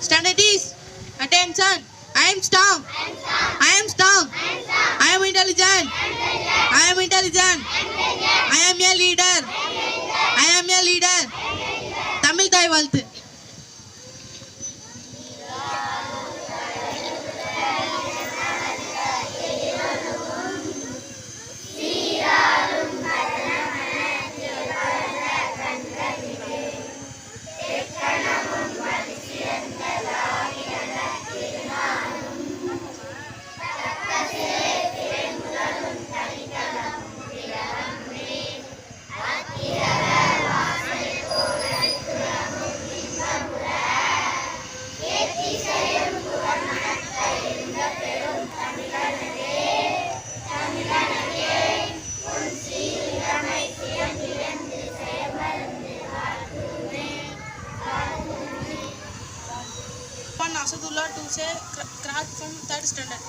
Standard is attention. I am strong. I am strong. I am intelligent. I am intelligent. I am a leader. I am a leader. Tamil தாய் வாழ்த்து. Asadullah to say Qiraat from 3rd standard.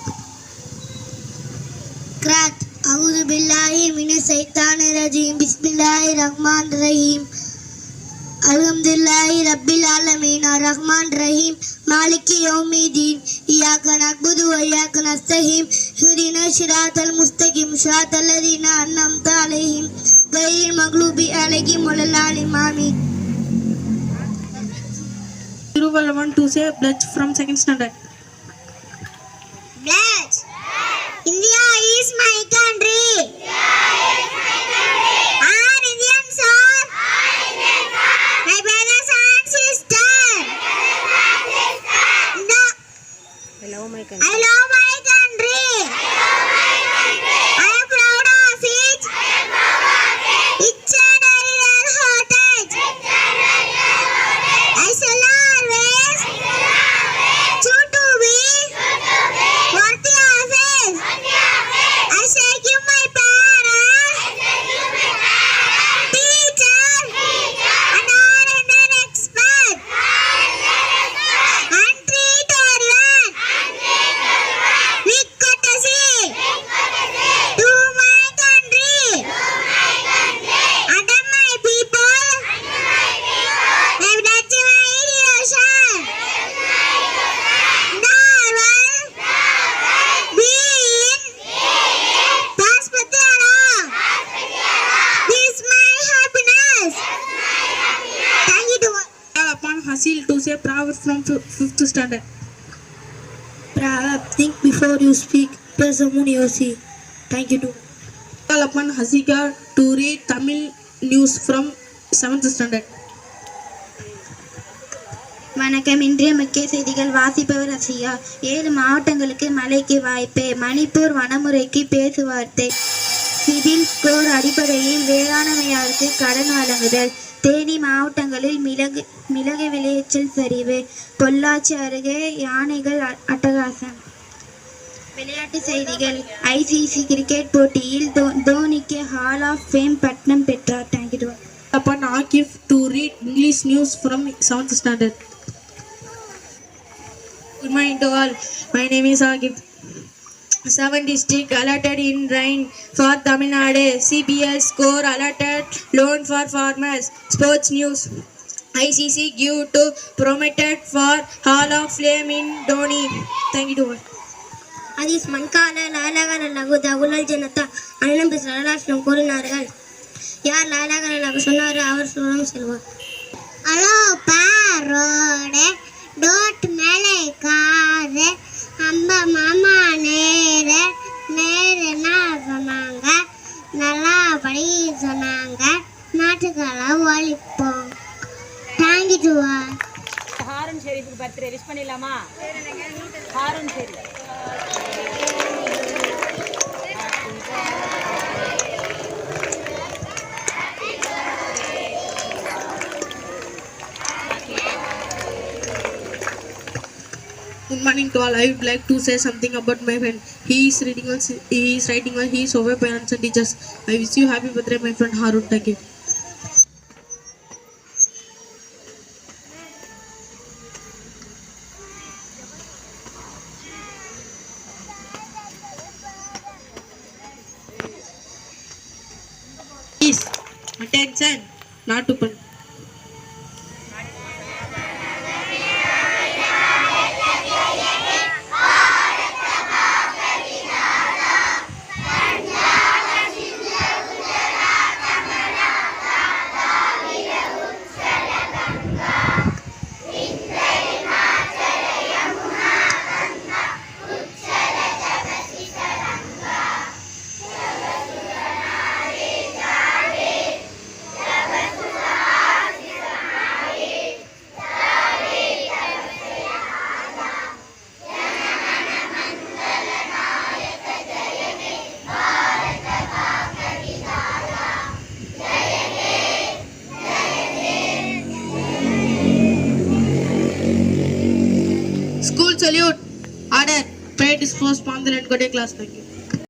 Qiraat. A'udhu billahi minash shaitanir rajim. Bismillahir rahmanir rahim. Alhamdulillahi rabbil alamin arrahmanir rahim maliki yawmiddin iyyaka na'budu wa iyyaka nasta'in ihdinas siratal mustaqim siratal ladzina an'amta 'alaihim ghairil maghdubi 'alaihim waladdallin amin. Tiruvalluvan to say pledge from 2nd standard. Pledge. India is my country. All Indians are my brothers and sisters. I love my country. I am proud of it. Each and every heritage. I shall always choose to be worthy of it. I shall give my parents, teachers, and all Indian experts, and treat everyone with courtesy to my country and my people. I pledge my devotion. There will be in prosperity along. This is my happiness. Thank you to Call upon Hasil to say proverb from 5th standard. Proverb. Think before you speak. Press the moon you see. Thank you to Call upon Hasika to read Tamil news from 7th standard. வணக்கம். இன்றைய முக்கிய செய்திகள் வாசிப்பவர் ரசிகா. 7 மாவட்டங்களுக்கு மழைக்கு வாய்ப்பு. மணிப்பூர் வனமுறைக்கு பேச்சுவார்த்தை. Civil score அடிப்படையில் வேளாண்மையாளருக்கு கடன் வழங்குதல். தேனி மாவட்டங்களில் மிளகு விளைச்சல் சரிவு. பொள்ளாச்சி அருகே யானைகள் அட்டகாசம். விளையாட்டு செய்திகள். ஐசிசி கிரிக்கெட் போட்டியில் தோனிக்கு ஹால் ஆஃப் ஃபேம் பட்டம் பெற்றார். Thank you. Upon Akif to read English news from 7th standard. Good morning to all. My name is Akif. 7 districts alerted in rain for Tamil Nadu. CBL score alerted loan for farmers. Sports news. ICC give to promoted for Hall of Fame in Dhoni. Thank you to all. ஹதீஸ் மன்கால லாலாகர லகு தகுலல் ஜனதா அண்ணன் சரலாஷ்லம் கூறினார்கள். யார் லாலாகர லகு சொன்னாரோ அவர் சொல்லும் செல்வார். Hello பாரோட டோட் மேலே car அம்ப மாமா நேர என்ன சொன்னாங்க, நல்லா படி சொன்னாங்க, நாட்டுக்களை ஒழிப்போம். Thank you to all. ஹாரூன் ஷெரீஃபுக்கு பர்த்டே விஷ் பண்ணிடலாமா? Haroon Sharif. Good morning to all. I would like to say something about my friend. He is writing on his over parents and teachers. I wish you happy birthday, my friend Harun. Thank you. Please, attention, not open. disposed on the let go day class. Thank you.